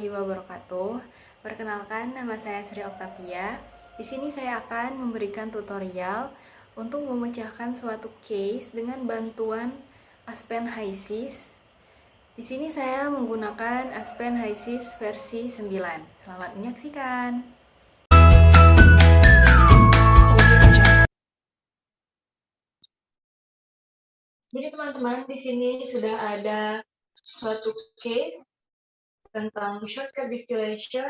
warahmatullahi wabarakatuh. Perkenalkan, nama saya Sri Oktavia. Di sini saya akan memberikan tutorial untuk memecahkan suatu case dengan bantuan Aspen HiSys. Di sini saya menggunakan Aspen HiSys versi 9. Selamat menyaksikan. Jadi teman-teman, di sini sudah ada suatu case tentang shortcut distillation,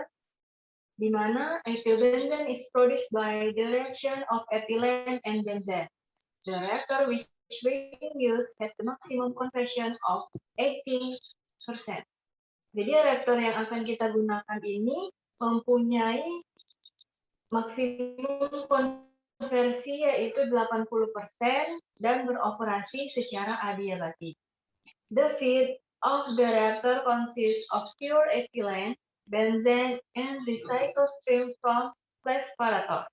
di mana ethylbenzene is produced by the reaction of ethylene and benzene. The reactor which we use has the maximum conversion of 18%. Jadi reaktor yang akan kita gunakan ini mempunyai maksimum konversi yaitu 80% dan beroperasi secara adiabatik. The feed of the reactor consists of pure ethylene, benzene, and recycled stream from flash-separator.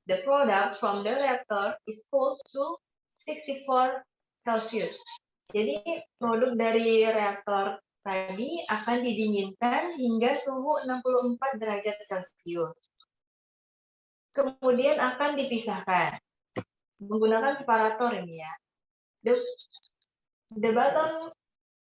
The product from the reactor is cooled to 64 Celsius. Jadi produk dari reaktor tadi akan didinginkan hingga suhu 64 derajat Celcius. Kemudian akan dipisahkan menggunakan separator ini ya. The bottom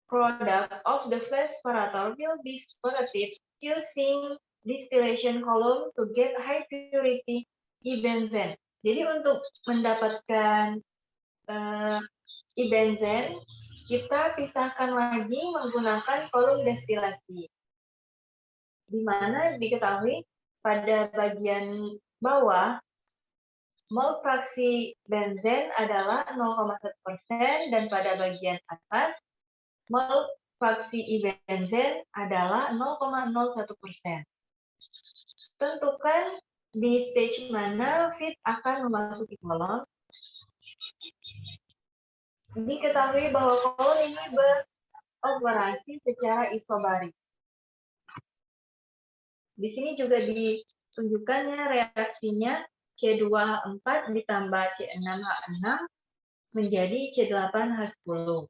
product of the flash separator will be separated using distillation column to get high purity e-benzene. Jadi untuk mendapatkan e-benzene, kita pisahkan lagi menggunakan kolom destilasi. Di mana diketahui pada bagian bawah, mol fraksi benzen adalah 0,1% dan pada bagian atas, mol fraksi e-benzen adalah 0,01%. Tentukan di stage mana feed akan memasuki kolom. Diketahui bahwa kolom ini beroperasi secara isobarik. Di sini juga ditunjukkannya reaksinya C2H4 ditambah C6H6 menjadi C8H10.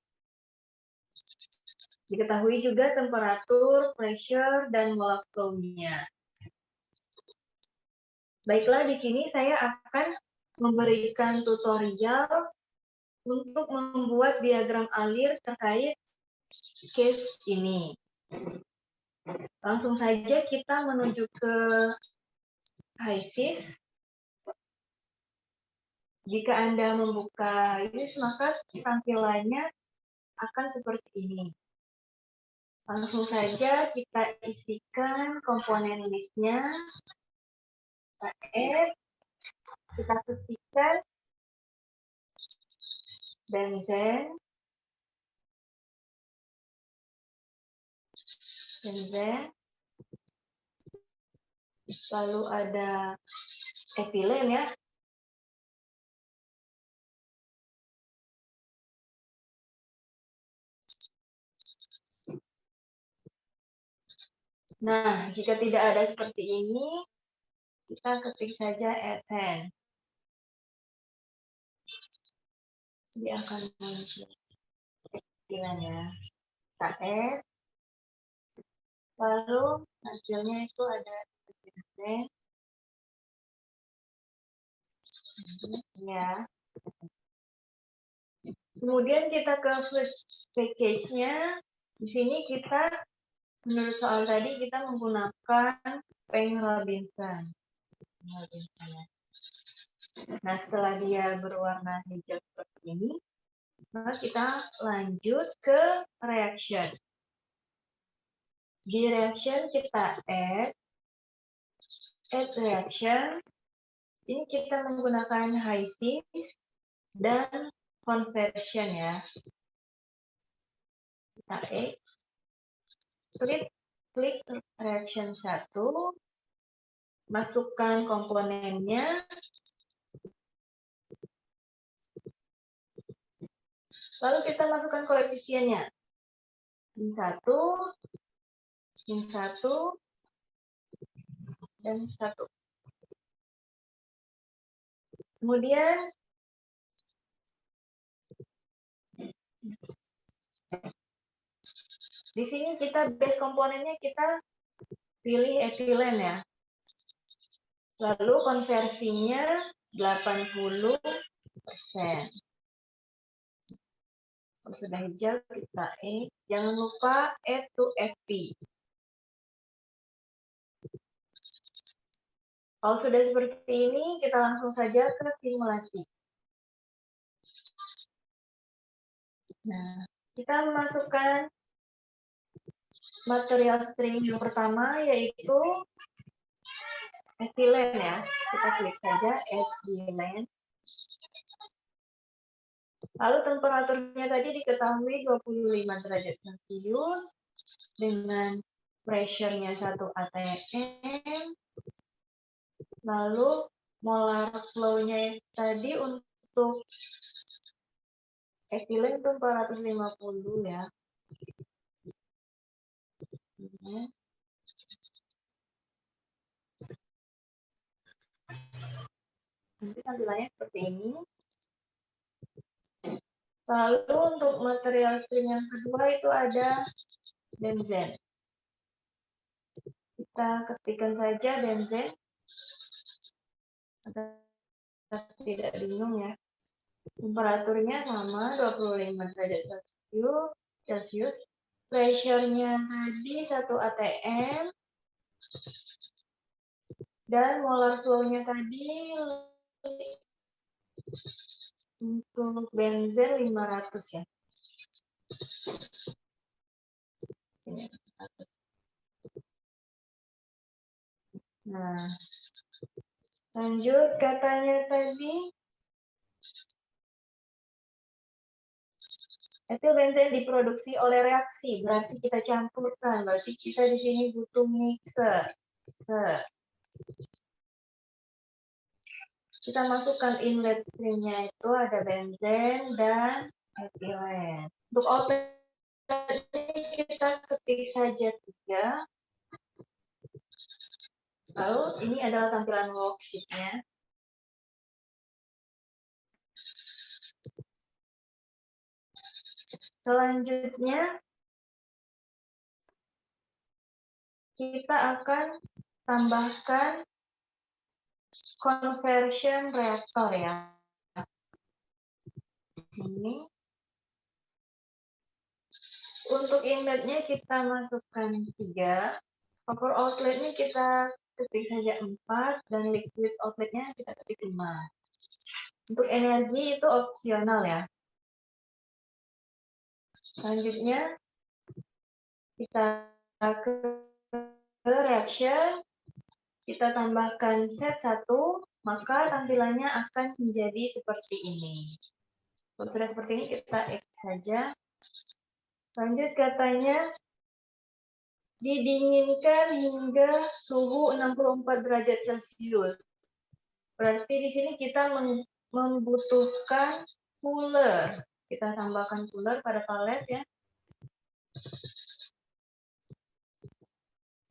Diketahui juga temperatur, pressure, dan molar flow-nya. Baiklah, di sini saya akan memberikan tutorial untuk membuat diagram alir terkait case ini. Langsung saja kita menuju ke HiSys. Jika Anda membuka HiSys, maka tampilannya akan seperti ini. Langsung saja kita isikan komponen listnya. Kita add, kita ketikkan benzen, lalu ada etilen ya. Nah, jika tidak ada seperti ini, kita ketik saja ethane. Dia akan muncul etilen ya. Kita add, lalu hasilnya itu ada ethane. Ya. Kemudian kita ke package-nya. Di sini kita, menurut soal tadi, kita menggunakan Peng Robinson. Nah, setelah dia berwarna hijau seperti ini, maka kita lanjut ke reaction. Di reaction kita add reaction. Ini kita menggunakan HiSys dan conversion ya. Kita add, klik reaction 1, masukkan komponennya, lalu kita masukkan koefisiennya. Min 1, dan 1. Kemudian di sini kita base komponennya kita pilih etilen ya. Lalu konversinya 80%. Kalau sudah hijau kita add. Jangan lupa add to FP. Kalau sudah seperti ini, kita langsung saja ke simulasi. Nah, kita memasukkan material string yang pertama, yaitu etilen ya. Kita klik saja etilen. Lalu temperaturnya tadi diketahui 25 derajat Celcius dengan pressure-nya 1 atm. Lalu molar flow-nya tadi untuk etilen itu 450 ya. Nanti tampilannya seperti ini. Lalu untuk material string yang kedua itu ada benzen. Kita ketikkan saja benzen. Agar tidak bingung ya. Temperaturnya sama 25 derajat Celcius. Pressure-nya tadi 1 atm. Dan molar flow-nya tadi untuk benzen 500 ya. Nah, lanjut katanya tadi etilbenzen diproduksi oleh reaksi, berarti kita campurkan, berarti kita di sini butuh mixer. Kita masukkan inlet streamnya itu ada benzen dan etilen. Untuk outlet kita ketik saja 3. Lalu ini adalah tampilan worksheet-nya. Selanjutnya kita akan tambahkan conversion reaktor ya. Ini untuk inletnya kita masukkan 3. Vapor outletnya kita ketik saja 4 dan liquid outletnya kita ketik 5. Untuk energi itu opsional ya. Selanjutnya kita ke reaction, kita tambahkan set 1, maka tampilannya akan menjadi seperti ini. Kalau sudah seperti ini kita X saja. Lanjut katanya didinginkan hingga suhu 64 derajat Celcius. Berarti di sini kita membutuhkan cooler. Kita tambahkan cooler pada palet ya.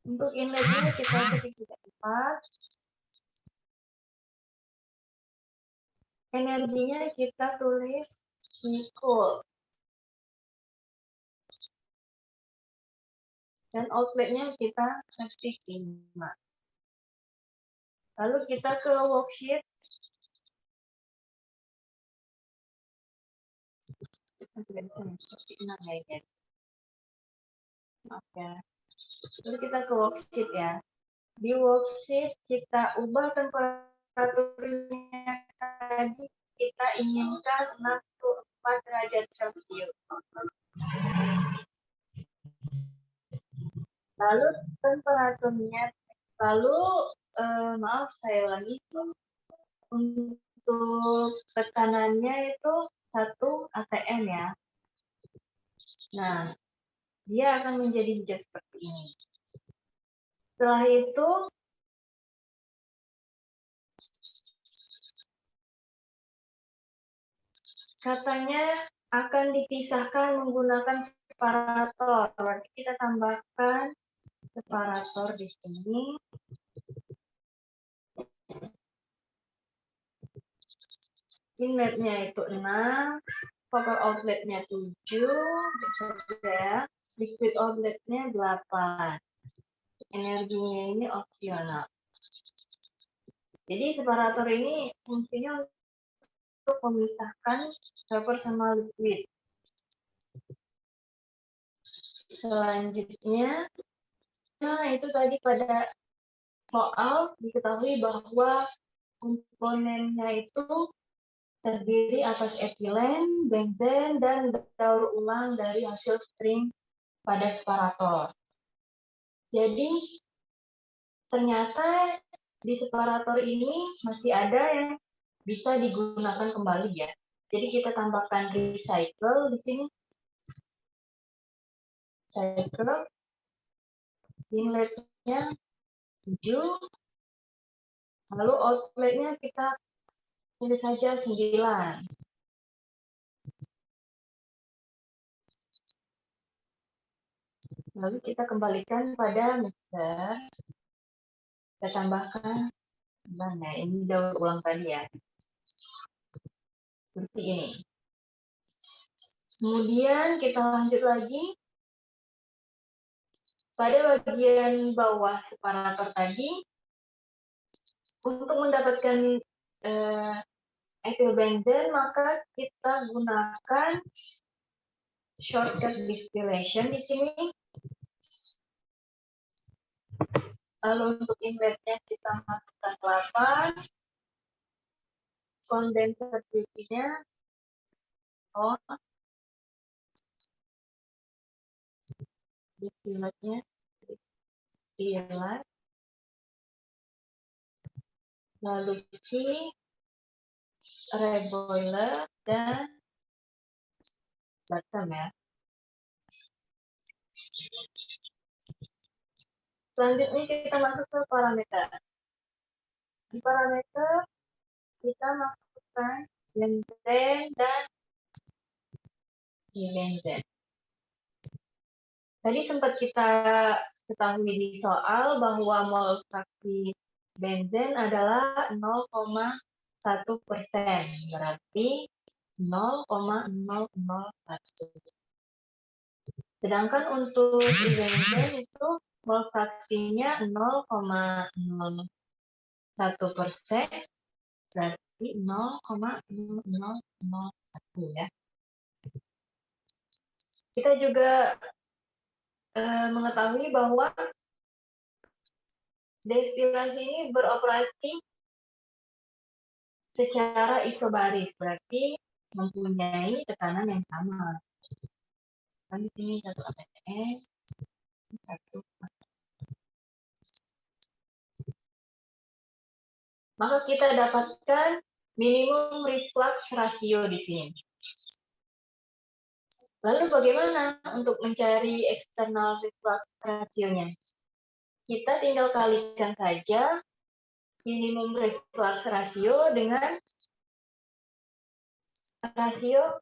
Untuk inletnya kita ketik 4. Energinya kita tulis cool. Dan outletnya kita ketik 5. Lalu kita ke worksheet. Tidak bisa seperti 6 ya ini. Maaf ya. Lalu kita ke worksheet ya. Di worksheet kita ubah temperaturnya tadi, kita inginkan 64 derajat Celcius. Lalu temperaturnya, maaf saya ulangi, untuk tekanannya itu 1 atm ya. Nah, dia akan menjadi hijau seperti ini. Setelah itu katanya akan dipisahkan menggunakan separator. Berarti kita tambahkan separator di sini. Inletnya itu 6, vapor outletnya 7, ya. Liquid outletnya 8. energinya ini opsional. Jadi separator ini fungsinya untuk memisahkan vapor sama liquid. Selanjutnya, nah itu tadi pada soal diketahui bahwa komponennya itu terdiri atas etilen, benzen, dan daur ulang dari hasil string pada separator. Jadi ternyata di separator ini masih ada yang bisa digunakan kembali ya. Jadi kita tambahkan recycle di sini. Recycle, inletnya 7, lalu outletnya kita pilih saja 9. Lalu kita kembalikan pada mixer. Kita tambahkan, nah ini daur ulang tadi ya. Seperti ini. Kemudian kita lanjut lagi. Pada bagian bawah separator tadi, untuk mendapatkan ethylbenzen, maka kita gunakan shortcut distillation di sini. Lalu untuk inletnya kita masukkan 8, kondenser QC-nya on, distillatnya distillat, lalu Q, reboiler, dan bottom ya. Selanjutnya kita masuk ke parameter. Di parameter kita masukkan benzen dan dibenzen. Tadi sempat kita ketahui di soal bahwa mol fraksi benzen adalah 0,1%, berarti 0,001. Sedangkan untuk benzen itu mol fraksinya 0,01%, berarti 0,0001 ya. Kita juga mengetahui bahwa destilasi ini beroperasi secara isobaris, berarti mempunyai tekanan yang sama. Kan di sini 1 atm, 1. Maka kita dapatkan minimum reflux ratio di sini. Lalu bagaimana untuk mencari external reflux ratio-nya? Kita tinggal kalikan saja minimum reflux ratio dengan rasio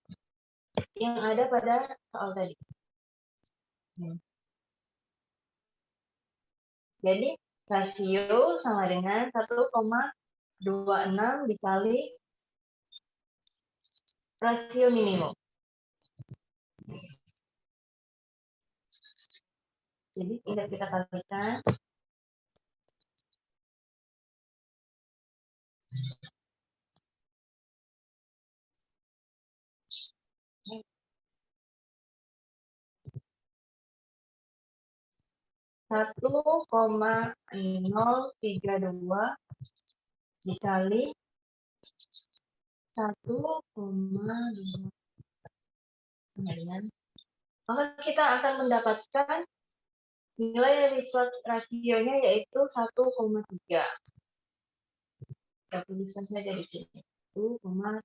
yang ada pada soal tadi. Jadi rasio sama dengan 1,26 dikali rasio minimum. Jadi tidak kita kalikan. Satu 1,032 dikali 1,2. Maka kita akan mendapatkan nilai reflux rasionya yaitu 1,3. Kita tuliskan saja di sini. 1,3.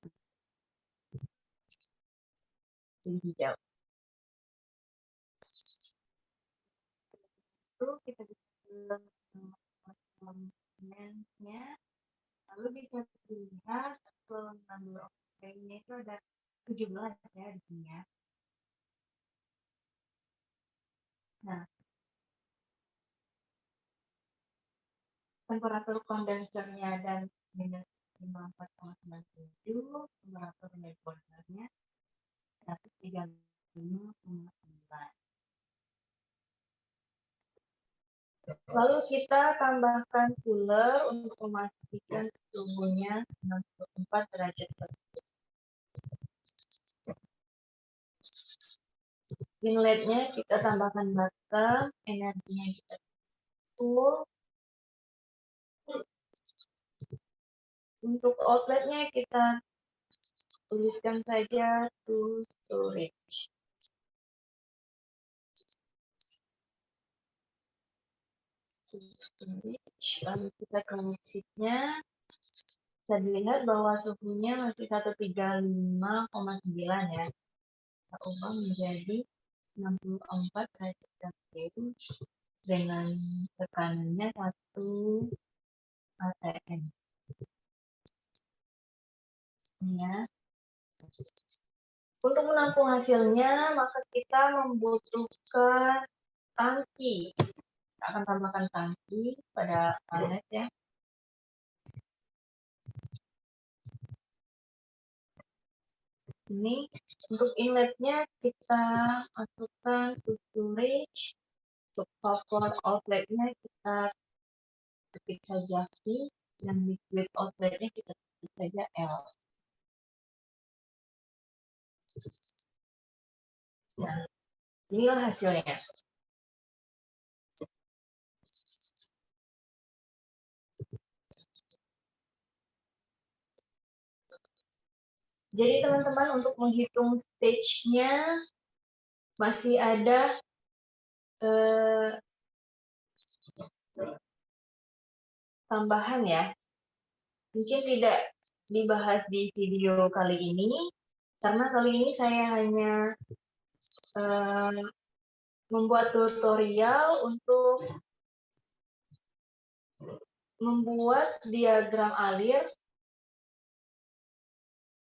Ini hijau. Itu kita bisa komponennya. Lalu bisa dilihat number of frame-nya itu ada 17 ya di sini ya. Nah, temperatur kondensernya dan minus 54,97, temperatur reservoirnya 135,9. Lalu kita tambahkan cooler untuk memastikan suhunya 64 derajat Celcius. Inletnya kita tambahkan bottom, energinya kita full. Untuk outletnya kita tuliskan saja to storage. Lalu kita ke exitnya. Bisa dilihat bahwa suhunya masih 135,9 ya. Kita ubah menjadi 64 derajat Celcius dengan tekanannya 1 atm. Ya. Untuk menampung hasilnya, maka kita membutuhkan tangki. Kita akan tambahkan tangki pada outlet ya. Ini untuk inletnya kita masukkan to storage. Untuk power outletnya kita ketik saja P, dan liquid outletnya kita ketik saja L. Nah, inilah hasilnya. Jadi teman-teman untuk menghitung stage-nya masih ada tambahan ya. Mungkin tidak dibahas di video kali ini, karena kali ini saya hanya membuat tutorial untuk membuat diagram alir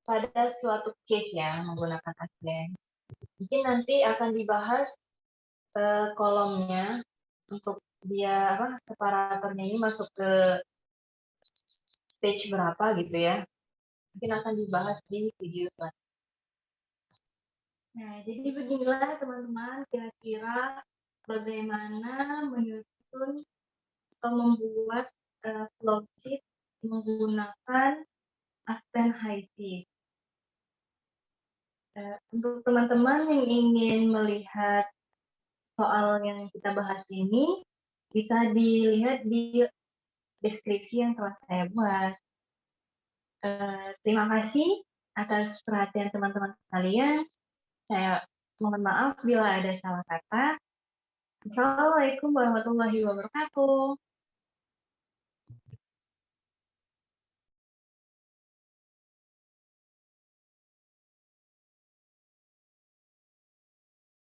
pada suatu case ya, menggunakan Aspen. Mungkin nanti akan dibahas kolomnya untuk dia separatornya ini masuk ke stage berapa gitu ya. Mungkin akan dibahas di video selanjutnya. Nah, jadi beginilah teman-teman kira-kira bagaimana menyusun atau membuat flowsheet menggunakan Aspen HiSys. Untuk teman-teman yang ingin melihat soal yang kita bahas ini, bisa dilihat di deskripsi yang telah saya buat. Terima kasih atas perhatian teman-teman sekalian. Saya mohon maaf bila ada salah kata. Assalamualaikum warahmatullahi wabarakatuh.